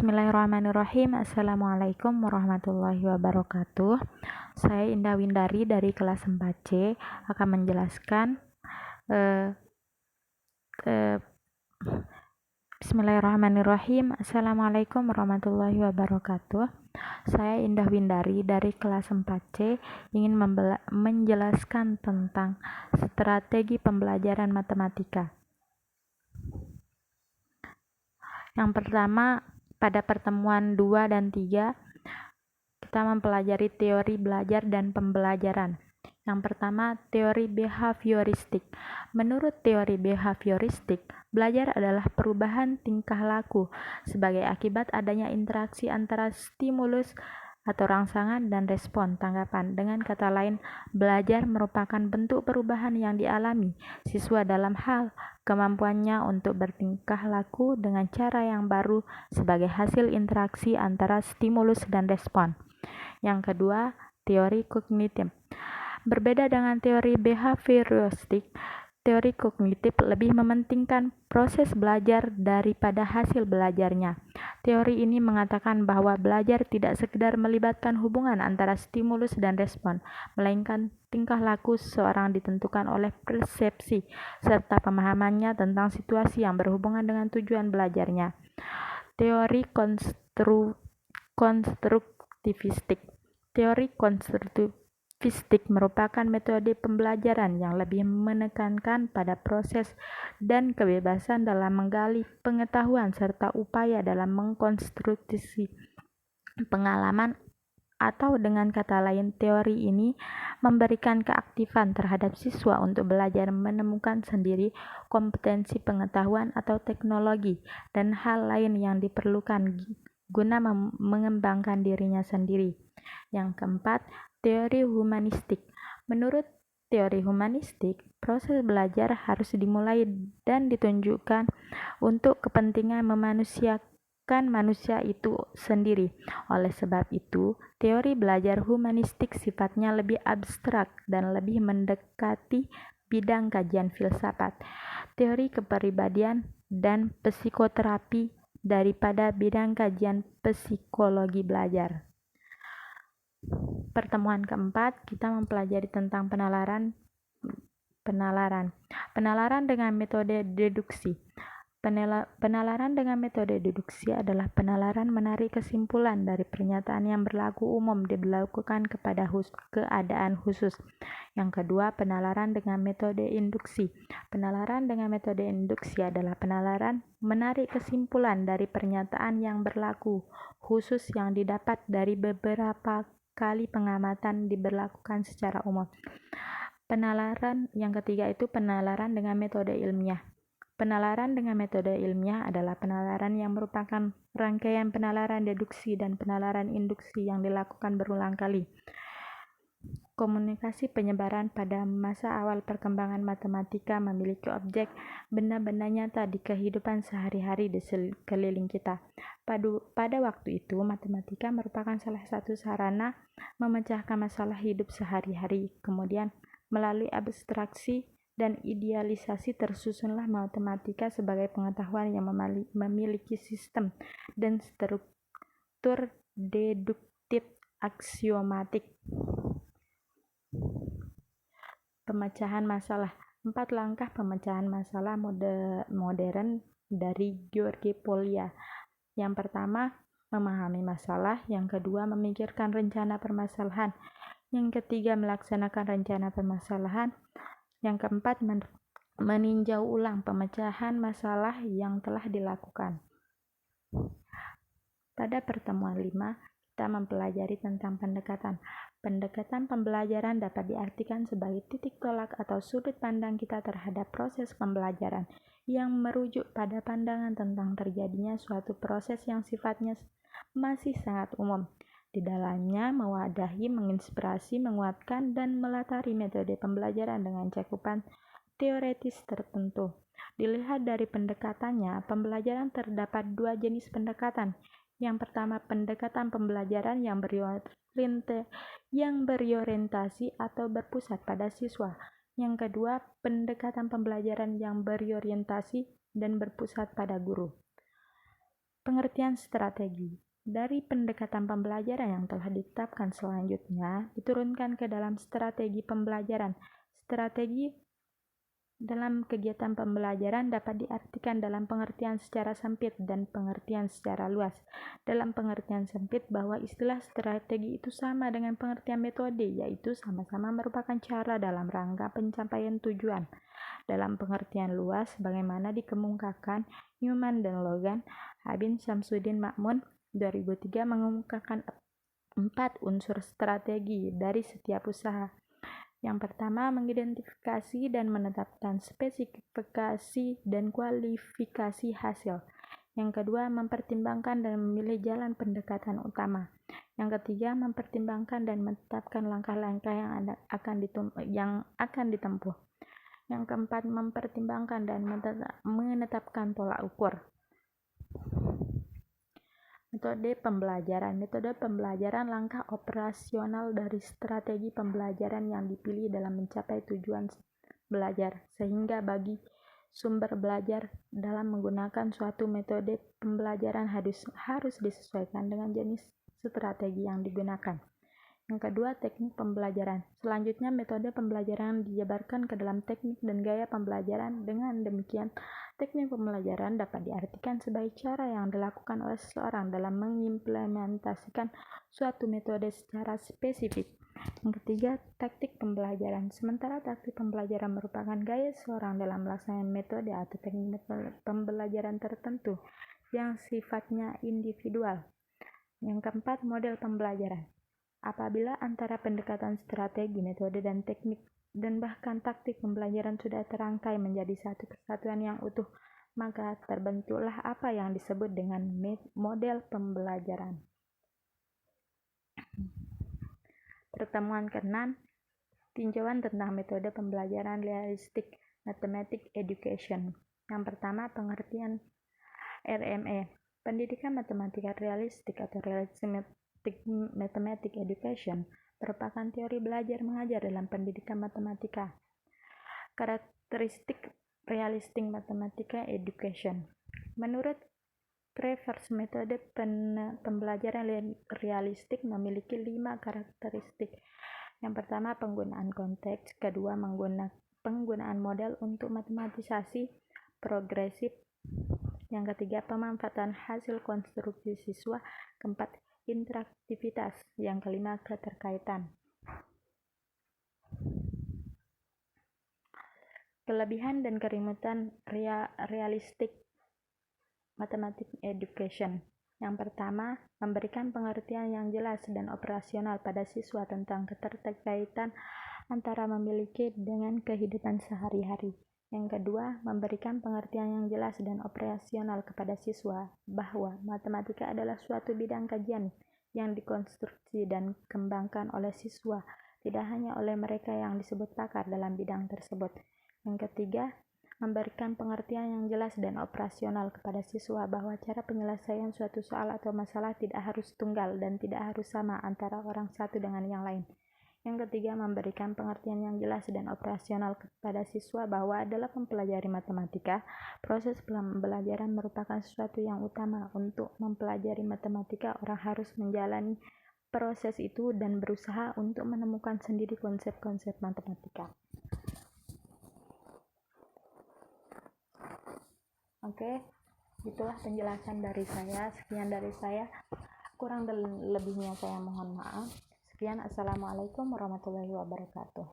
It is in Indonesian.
Bismillahirrahmanirrahim. Assalamualaikum warahmatullahi wabarakatuh. Saya Indah Windari dari kelas 4C akan menjelaskan Bismillahirrahmanirrahim. Assalamualaikum warahmatullahi wabarakatuh. Saya Indah Windari dari kelas 4C ingin menjelaskan tentang strategi pembelajaran matematika. Yang pertama, pada pertemuan 2 dan 3, kita mempelajari teori belajar dan pembelajaran. Yang pertama, teori behavioristik. Menurut teori behavioristik, belajar adalah perubahan tingkah laku sebagai akibat adanya interaksi antara stimulus atau rangsangan dan respon tanggapan. Dengan kata lain, belajar merupakan bentuk perubahan yang dialami siswa dalam hal kemampuannya untuk bertingkah laku dengan cara yang baru sebagai hasil interaksi antara stimulus dan respon. Yang kedua, teori kognitif. Berbeda dengan teori behavioristik, teori kognitif lebih mementingkan proses belajar daripada hasil belajarnya. Teori ini mengatakan bahwa belajar tidak sekedar melibatkan hubungan antara stimulus dan respon, melainkan tingkah laku seseorang ditentukan oleh persepsi serta pemahamannya tentang situasi yang berhubungan dengan tujuan belajarnya. Teori konstruktivistik. Teori konstruktivistik merupakan metode pembelajaran yang lebih menekankan pada proses dan kebebasan dalam menggali pengetahuan serta upaya dalam mengkonstruksi pengalaman, atau dengan kata lain, teori ini memberikan keaktifan terhadap siswa untuk belajar menemukan sendiri kompetensi pengetahuan atau teknologi dan hal lain yang diperlukan guna mengembangkan dirinya sendiri. Yang keempat, teori humanistik. Menurut teori humanistik, proses belajar harus dimulai dan ditunjukkan untuk kepentingan memanusiakan manusia itu sendiri. Oleh sebab itu, teori belajar humanistik sifatnya lebih abstrak dan lebih mendekati bidang kajian filsafat, teori kepribadian, dan psikoterapi daripada bidang kajian psikologi belajar. Pertemuan keempat, kita mempelajari tentang penalaran dengan metode deduksi. Penalaran dengan metode deduksi adalah penalaran menarik kesimpulan dari pernyataan yang berlaku umum dilakukan kepada keadaan khusus. Yang kedua, penalaran dengan metode induksi. Penalaran dengan metode induksi adalah penalaran menarik kesimpulan dari pernyataan yang berlaku khusus yang didapat dari beberapa kali pengamatan diberlakukan secara umum. Penalaran yang ketiga itu penalaran dengan metode ilmiah. Penalaran dengan metode ilmiah adalah penalaran yang merupakan rangkaian penalaran deduksi dan penalaran induksi yang dilakukan berulang kali. Komunikasi penyebaran pada masa awal perkembangan matematika memiliki objek benda-benda nyata di kehidupan sehari-hari di sekeliling kita. Pada waktu itu, matematika merupakan salah satu sarana memecahkan masalah hidup sehari-hari. Kemudian, melalui abstraksi dan idealisasi tersusunlah matematika sebagai pengetahuan yang memiliki sistem dan struktur deduktif aksiomatik. Pemecahan masalah. 4 langkah pemecahan masalah modern dari George Polya. Yang pertama, memahami masalah. Yang kedua, memikirkan rencana permasalahan. Yang ketiga, melaksanakan rencana permasalahan. Yang keempat, meninjau ulang pemecahan masalah yang telah dilakukan. Pada pertemuan 5, kita mempelajari tentang pendekatan. Pendekatan pembelajaran dapat diartikan sebagai titik tolak atau sudut pandang kita terhadap proses pembelajaran yang merujuk pada pandangan tentang terjadinya suatu proses yang sifatnya masih sangat umum. Di dalamnya mewadahi, menginspirasi, menguatkan, dan melatari metode pembelajaran dengan cakupan teoretis tertentu. Dilihat dari pendekatannya, pembelajaran terdapat 2 jenis pendekatan. Yang pertama, pendekatan pembelajaran yang berorientasi atau berpusat pada siswa. Yang kedua, pendekatan pembelajaran yang berorientasi dan berpusat pada guru. Pengertian strategi. Dari pendekatan pembelajaran yang telah ditetapkan selanjutnya, diturunkan ke dalam strategi pembelajaran. Strategi dalam kegiatan pembelajaran dapat diartikan dalam pengertian secara sempit dan pengertian secara luas. Dalam pengertian sempit, bahwa istilah strategi itu sama dengan pengertian metode, yaitu sama-sama merupakan cara dalam rangka pencapaian tujuan. Dalam pengertian luas, bagaimana dikemukakan Newman dan Logan, Habib Syamsuddin Ma'mun 2003 mengemukakan 4 unsur strategi dari setiap usaha. Yang pertama, mengidentifikasi dan menetapkan spesifikasi dan kualifikasi hasil. Yang kedua, mempertimbangkan dan memilih jalan pendekatan utama. Yang ketiga, mempertimbangkan dan menetapkan langkah-langkah yang akan ditempuh. Yang keempat, mempertimbangkan dan menetapkan tolak ukur. Metode pembelajaran. Metode pembelajaran langkah operasional dari strategi pembelajaran yang dipilih dalam mencapai tujuan belajar, sehingga bagi sumber belajar dalam menggunakan suatu metode pembelajaran harus disesuaikan dengan jenis strategi yang digunakan. Yang kedua, teknik pembelajaran. Selanjutnya, metode pembelajaran dijabarkan ke dalam teknik dan gaya pembelajaran. Dengan demikian, teknik pembelajaran dapat diartikan sebagai cara yang dilakukan oleh seseorang dalam mengimplementasikan suatu metode secara spesifik. Yang ketiga, taktik pembelajaran. Sementara taktik pembelajaran merupakan gaya seseorang dalam melaksanakan metode atau teknik pembelajaran tertentu yang sifatnya individual. Yang keempat, model pembelajaran. Apabila antara pendekatan strategi, metode, dan teknik dan bahkan taktik pembelajaran sudah terangkai menjadi satu kesatuan yang utuh, maka terbentuklah apa yang disebut dengan model pembelajaran. Pertemuan ke-6, tinjauan tentang metode pembelajaran realistic mathematics education. Yang pertama, pengertian RME, pendidikan matematika realistik atau realistic mathematics education, merupakan teori belajar mengajar dalam pendidikan matematika. Karakteristik realistic mathematics education. Menurut Travers, metode pembelajaran realistik memiliki 5 karakteristik. Yang pertama, penggunaan konteks. Kedua, penggunaan model untuk matematisasi progresif. Yang ketiga, pemanfaatan hasil konstruksi siswa. Keempat, interaktivitas. Yang kelima, keterkaitan. Kelebihan dan kerumitan realistic mathematics education. Yang pertama, memberikan pengertian yang jelas dan operasional pada siswa tentang keterkaitan antara memiliki dengan kehidupan sehari-hari. Yang kedua, memberikan pengertian yang jelas dan operasional kepada siswa bahwa matematika adalah suatu bidang kajian yang dikonstruksi dan kembangkan oleh siswa, tidak hanya oleh mereka yang disebut pakar dalam bidang tersebut. Yang ketiga, memberikan pengertian yang jelas dan operasional kepada siswa bahwa cara penyelesaian suatu soal atau masalah tidak harus tunggal dan tidak harus sama antara orang satu dengan yang lain. Yang ketiga, memberikan pengertian yang jelas dan operasional kepada siswa bahwa dalam mempelajari matematika, proses pembelajaran merupakan sesuatu yang utama. Untuk mempelajari matematika, orang harus menjalani proses itu dan berusaha untuk menemukan sendiri konsep-konsep matematika. Oke, itulah penjelasan dari saya. Sekian dari saya. Kurang dan lebihnya saya mohon maaf. Sekian, assalamualaikum warahmatullahi wabarakatuh.